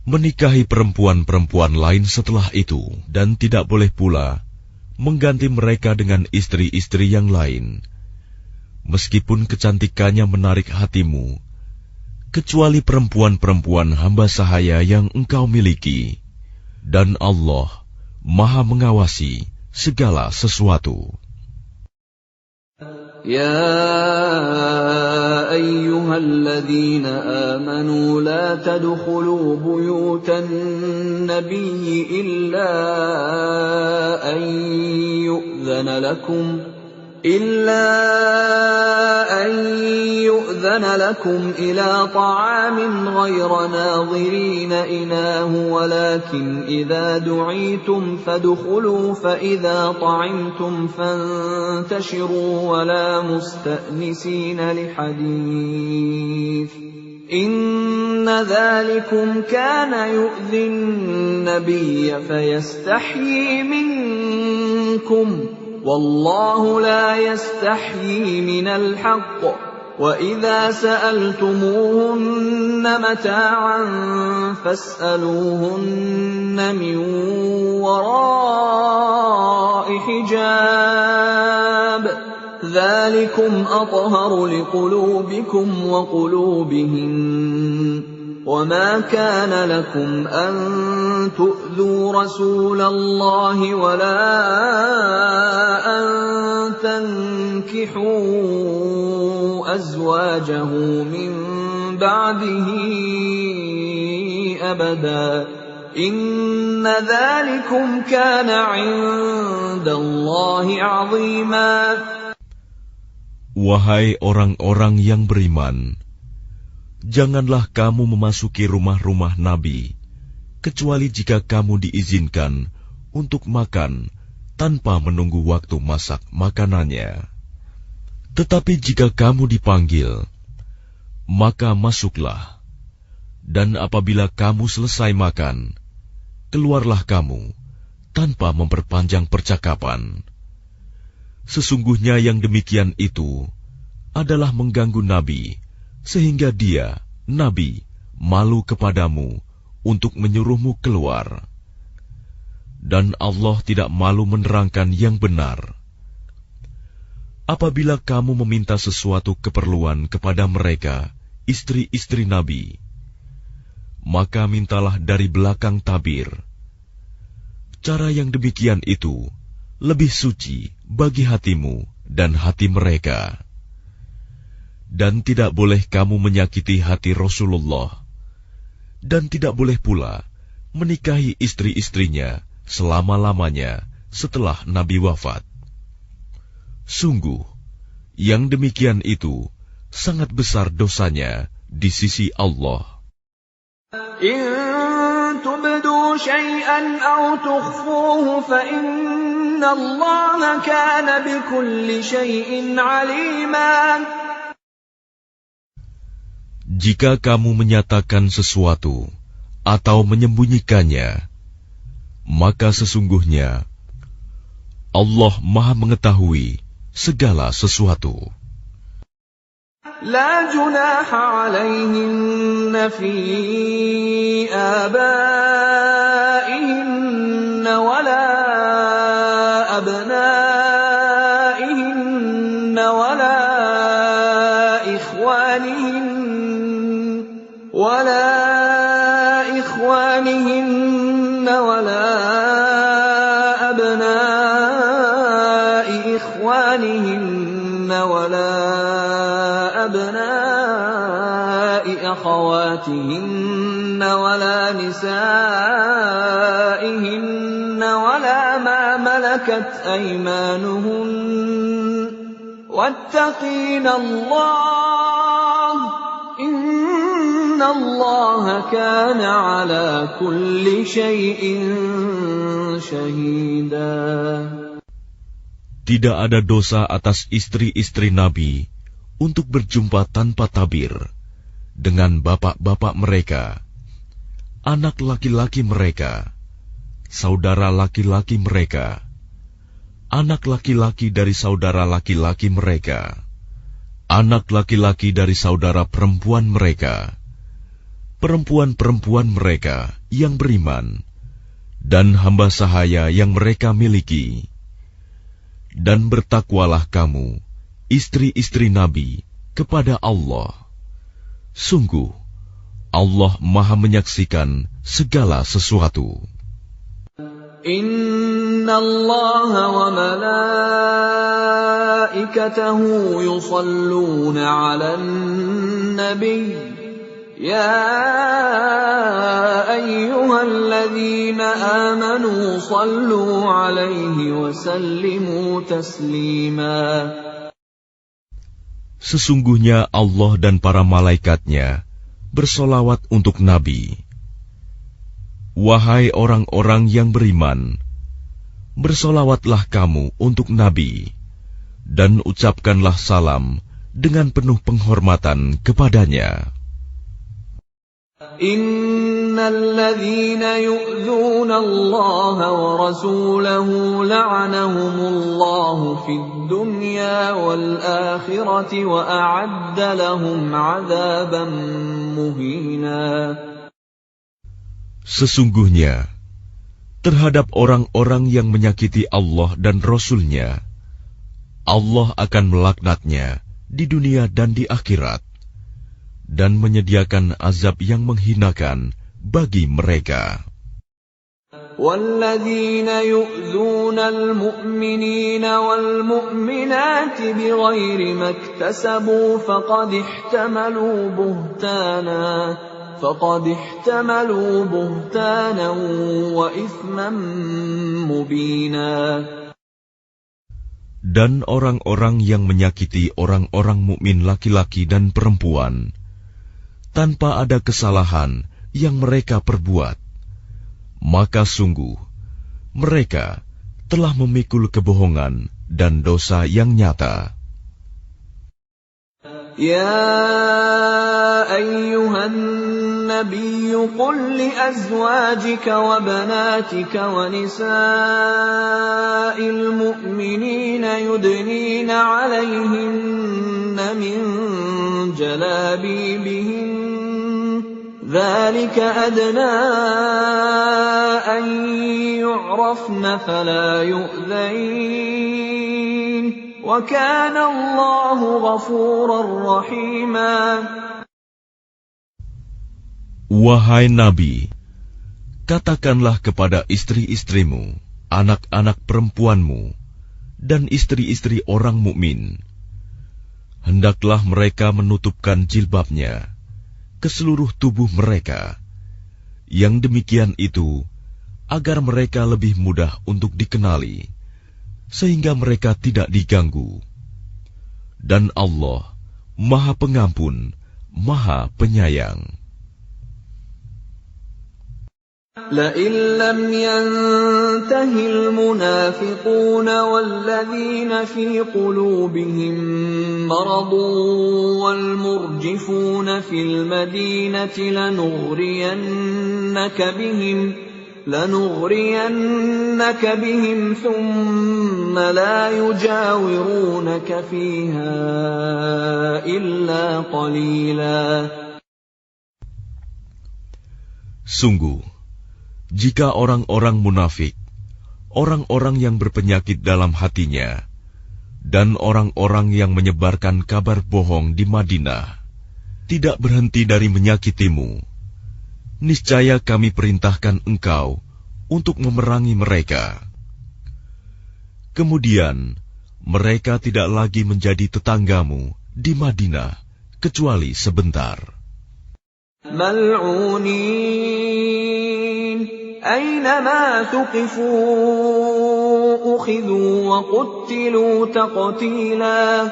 Speaker 2: menikahi perempuan-perempuan lain setelah itu, dan tidak boleh pula mengganti mereka dengan istri-istri yang lain, meskipun kecantikannya menarik hatimu, kecuali perempuan-perempuan hamba sahaya yang engkau miliki, dan Allah Maha mengawasi segala sesuatu.
Speaker 1: يا أيها الذين آمنوا لا تدخلوا بيوت النبي إلا أن يؤذن لكم إلى طعام غير ناظرين إناه ولكن إذا دعيتم فادخلوا فإذا طعمتم فانتشروا ولا مستأنسين لحديث إن ذلكم كان يؤذي النبي فيستحيي منكم والله لا يستحيي من الحق وإذا سألتموهن متاعا فاسألوهن من وراء حجاب ذلكم أطهر لقلوبكم وقلوبهن وما كان لكم أن تؤذوا رسول الله ولا أن تنكحوا أزواجه من بعده أبدا إن ذلكم كان عند الله عظيما.
Speaker 2: Wahai orang-orang yang beriman, janganlah kamu memasuki rumah-rumah Nabi, kecuali jika kamu diizinkan untuk makan tanpa menunggu waktu masak makanannya. Tetapi jika kamu dipanggil, maka masuklah, dan apabila kamu selesai makan, keluarlah kamu tanpa memperpanjang percakapan. Sesungguhnya yang demikian itu adalah mengganggu Nabi, sehingga dia, Nabi, malu kepadamu untuk menyuruhmu keluar. Dan Allah tidak malu menerangkan yang benar. Apabila kamu meminta sesuatu keperluan kepada mereka, istri-istri Nabi, maka mintalah dari belakang tabir. Cara yang demikian itu lebih suci bagi hatimu dan hati mereka. Dan tidak boleh kamu menyakiti hati Rasulullah, dan tidak boleh pula menikahi istri-istrinya selama-lamanya setelah Nabi wafat. Sungguh, yang demikian itu sangat besar dosanya di sisi Allah.
Speaker 1: إن تبدوا شيئا أو تخفوه فإن الله كان بكل شيء عليما.
Speaker 2: Jika kamu menyatakan sesuatu atau menyembunyikannya, maka sesungguhnya Allah Maha mengetahui segala sesuatu.
Speaker 1: لا جناح عليهن في آبائهن ولا أبنائهن ولا إخوانهن ولا أبناء إخوانهن ولا أبناء أخواتهن ولا نسائهن ولا ما ملكت أيمانهن واتقين الله إن الله كان على كل شيء شهيدا.
Speaker 2: Tidak ada dosa atas istri-istri Nabi untuk berjumpa tanpa tabir dengan bapak-bapak mereka, anak laki-laki mereka, saudara laki-laki mereka, anak laki-laki dari saudara laki-laki mereka, anak laki-laki dari saudara perempuan mereka, perempuan-perempuan mereka yang beriman, dan hamba sahaya yang mereka miliki. Dan bertakwalah kamu, istri-istri Nabi, kepada Allah. Sungguh, Allah Maha menyaksikan segala sesuatu.
Speaker 1: Innallaha wa malaikatahu yusalluna 'alan nabiy. Ya ayyuhalladzina amanu sallu 'alaihi wa sallimu taslima.
Speaker 2: Sesungguhnya Allah dan para malaikatnya bersolawat untuk Nabi. Wahai orang-orang yang beriman, bersolawatlah kamu untuk Nabi, dan ucapkanlah salam dengan penuh penghormatan kepadanya.
Speaker 1: Innalladzina yu'dzuna Allah wa rasulahu la'anahumullahu fid dunya wal akhirati wa a'adda lahum 'adzaban muhina.
Speaker 2: Sesungguhnya, terhadap orang-orang yang menyakiti Allah dan Rasul-Nya, Allah akan melaknatnya di dunia dan di akhirat, dan menyediakan azab yang menghinakan bagi mereka.
Speaker 1: وَالَّذِينَ يُؤْذُونَ الْمُؤْمِنِينَ وَالْمُؤْمِنَاتِ بِغَيْرِ مَا اكْتَسَبُوا فقد احتملوا بهتانا وإثما مبينا.
Speaker 2: Dan orang-orang yang menyakiti orang-orang mukmin laki-laki dan perempuan tanpa ada kesalahan yang mereka perbuat, maka sungguh mereka telah memikul kebohongan dan dosa yang nyata.
Speaker 1: Ya ayyuhan nabiyyu qul li azwajika wa banatika wa nisa'il mu'minina yudnina 'alayhinna min jalabibihin dhalika adna an yu'rafna fala yu'dhain. وَكَانَ اللَّهُ غَفُورًا رَّحِيمًا.
Speaker 2: Wahai Nabi, katakanlah kepada istri-istrimu, anak-anak perempuanmu, dan istri-istri orang mukmin, hendaklah mereka menutupkan jilbabnya ke seluruh tubuh mereka. Yang demikian itu agar mereka lebih mudah untuk dikenali, sehingga mereka tidak diganggu. Dan Allah Maha Pengampun, Maha Penyayang.
Speaker 1: لَئِن لَّمْ يَنْتَهِ الْمُنَافِقُونَ وَالَّذِينَ فِي قُلُوبِهِم مَّرَضٌ وَالْمُرْجِفُونَ فِي الْمَدِينَةِ لنغرينك بهم ثم لا يجاورونك فيها إلا قليلا.
Speaker 2: Sungguh, jika orang-orang munafik, orang-orang yang berpenyakit dalam hatinya, dan orang-orang yang menyebarkan kabar bohong di Madinah, tidak berhenti dari menyakitimu, niscaya kami perintahkan engkau untuk memerangi mereka. Kemudian, mereka tidak lagi menjadi tetanggamu di Madinah, kecuali sebentar.
Speaker 1: Mal'unin, aynama tuqifu, ukhidhu wa quttilu taqtila.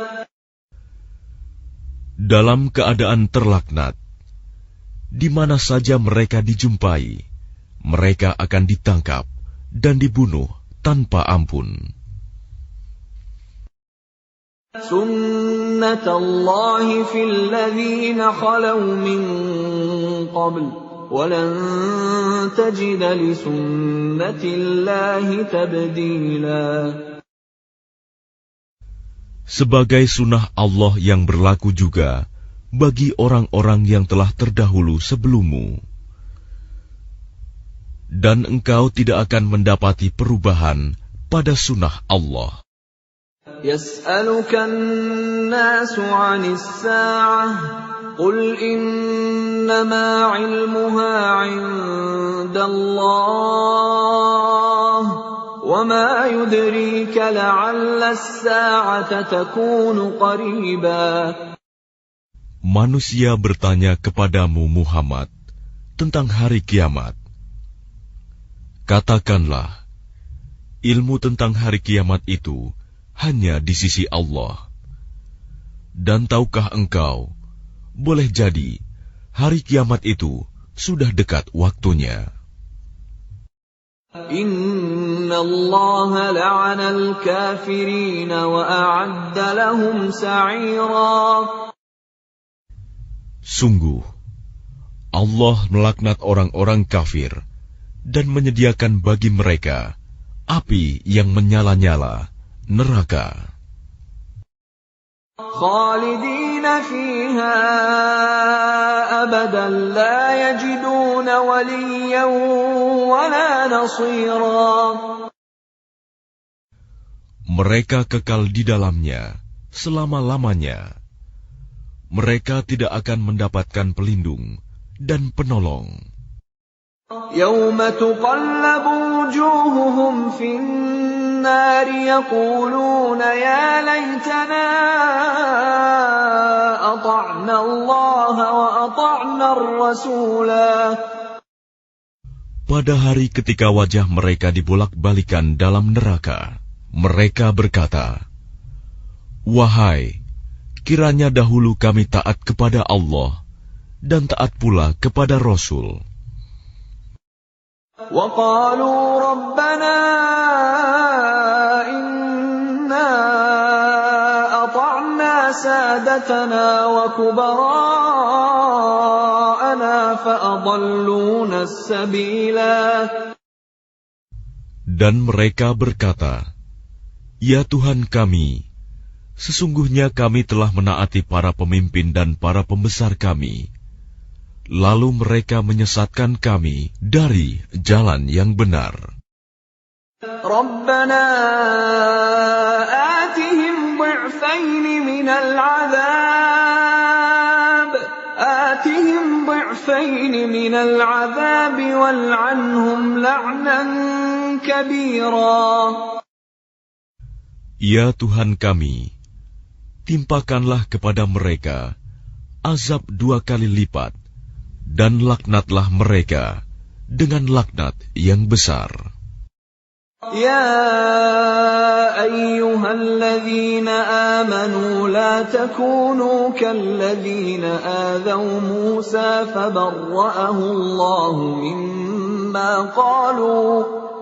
Speaker 2: Dalam keadaan terlaknat, di mana saja mereka dijumpai, mereka akan ditangkap dan dibunuh tanpa ampun.
Speaker 1: Sunnatullahi fil ladzina khalaw min qabl wa lan tajida li sunnatillahi tabdila.
Speaker 2: Sebagai sunnah Allah yang berlaku juga bagi orang-orang yang telah terdahulu sebelummu. Dan engkau tidak akan mendapati perubahan pada sunnah Allah.
Speaker 1: Yas'alukan nasu 'anis sa'ah, qul innama 'ilmuha 'indallah, وَمَا يُدْرِيكَ لَعَلَّ السَّاعَةَ تَكُونُ قَرِيبًا.
Speaker 2: Manusia bertanya kepadamu Muhammad tentang hari kiamat. Katakanlah, ilmu tentang hari kiamat itu hanya di sisi Allah. Dan tahukah engkau, boleh jadi hari kiamat itu sudah dekat waktunya.
Speaker 1: Inna Allah la'ana al-kafirin wa a'adda lahum sa'ira.
Speaker 2: Sungguh, Allah melaknat orang-orang kafir dan menyediakan bagi mereka api yang menyala-nyala, neraka.
Speaker 1: Khalidina fiha abadan la yajiduna waliyan wala nasira.
Speaker 2: Mereka kekal di dalamnya selama-lamanya. Mereka tidak akan mendapatkan pelindung dan penolong.
Speaker 1: Yawma tuqallabu wujuhuhum fin nari yaquluna ya laytana ata'na Allah wa ata'na ar-rasula.
Speaker 2: Pada hari ketika wajah mereka dibolak-balikan dalam neraka, mereka berkata, "Wahai, kiranya dahulu kami taat kepada Allah dan taat pula kepada Rasul."
Speaker 1: وَقَالُوا رَبَّنَا إِنَّا أَطَعْنَا سَادَتَنَا وَكُبَرَاءَنَا فَأَضَلُّونَا السَّبِيلَا.
Speaker 2: Dan mereka berkata, "Ya Tuhan kami, sesungguhnya kami telah menaati para pemimpin dan para pembesar kami. Lalu mereka menyesatkan kami dari jalan yang benar.
Speaker 1: Rabbana atihim ضعفين من العذاب والعنهم لعنا كبيرا.
Speaker 2: Ya Tuhan kami, timpakanlah kepada mereka azab 2 kali lipat, dan laknatlah mereka dengan laknat yang besar.
Speaker 1: Ya ayyuhalladzina amanu la takunu kalladzina adzaw Musa fabarra'ahu Allahu mimma qalu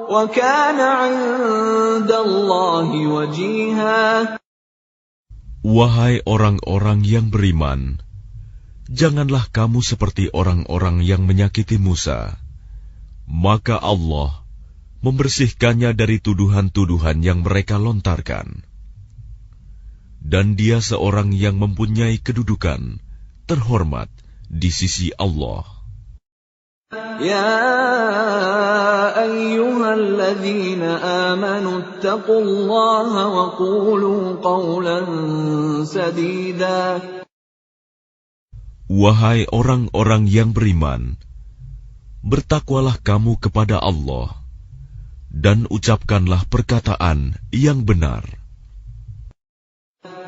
Speaker 1: wa kana 'indallahi wajiha.
Speaker 2: Wahai orang-orang yang beriman, janganlah kamu seperti orang-orang yang menyakiti Musa. Maka Allah membersihkannya dari tuduhan-tuduhan yang mereka lontarkan. Dan dia seorang yang mempunyai kedudukan terhormat di sisi Allah.
Speaker 1: Ya ayyuhalladzina amanu ittaqullaha wa qulu qawlan sadida. Wahai
Speaker 2: orang-orang yang beriman, bertakwalah kamu kepada Allah, dan ucapkanlah perkataan yang benar.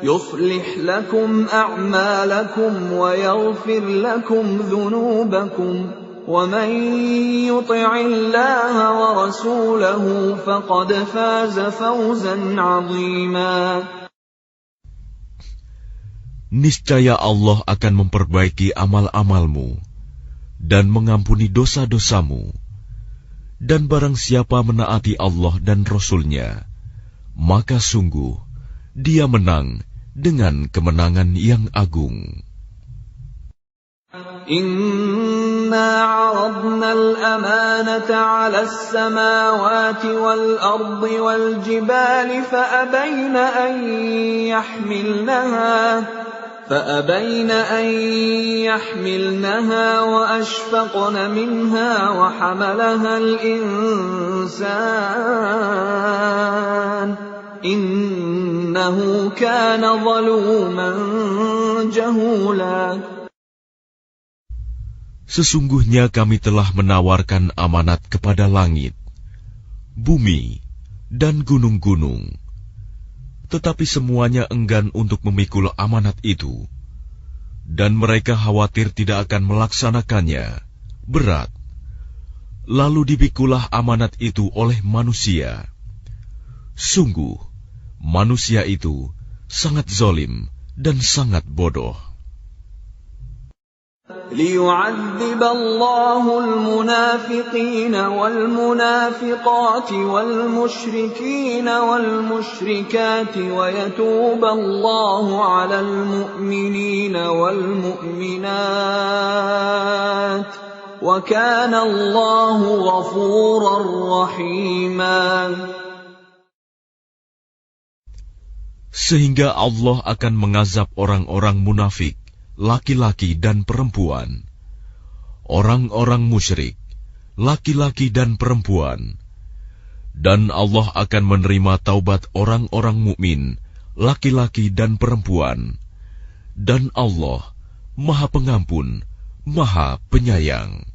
Speaker 1: Yuslih lakum a'malakum wa yaghfir lakum dhunubakum, wa man yuti'illaha wa rasulahu faqad faza fawzan 'azima.
Speaker 2: Niscaya Allah akan memperbaiki amal-amalmu dan mengampuni dosa-dosamu. Dan barang siapa menaati Allah dan Rasul-Nya, maka sungguh dia menang dengan kemenangan yang agung.
Speaker 1: Inna 'aradna al-amanata 'ala as-samawati wal-ardi wal-jibali فأبين أن يحملنها وأشفقن منها وحملها الإنسان إنه كان ظلوما جهولا.
Speaker 2: Sesungguhnya kami telah menawarkan amanat kepada langit, bumi, dan gunung-gunung. Tetapi semuanya enggan untuk memikul amanat itu, dan mereka khawatir tidak akan melaksanakannya, berat. Lalu dipikulah amanat itu oleh manusia. Sungguh, manusia itu sangat zalim dan sangat bodoh.
Speaker 1: ليعذب الله المنافقين والمنافقات والمشركين والمشركات ويتوب الله على المؤمنين والمؤمنات وكان الله غفورا رحيما.
Speaker 2: Sehingga Allah akan mengazab orang-orang munafik, laki-laki dan perempuan, orang-orang musyrik, laki-laki dan perempuan, dan Allah akan menerima taubat orang-orang mukmin, laki-laki dan perempuan, dan Allah Maha Pengampun, Maha Penyayang.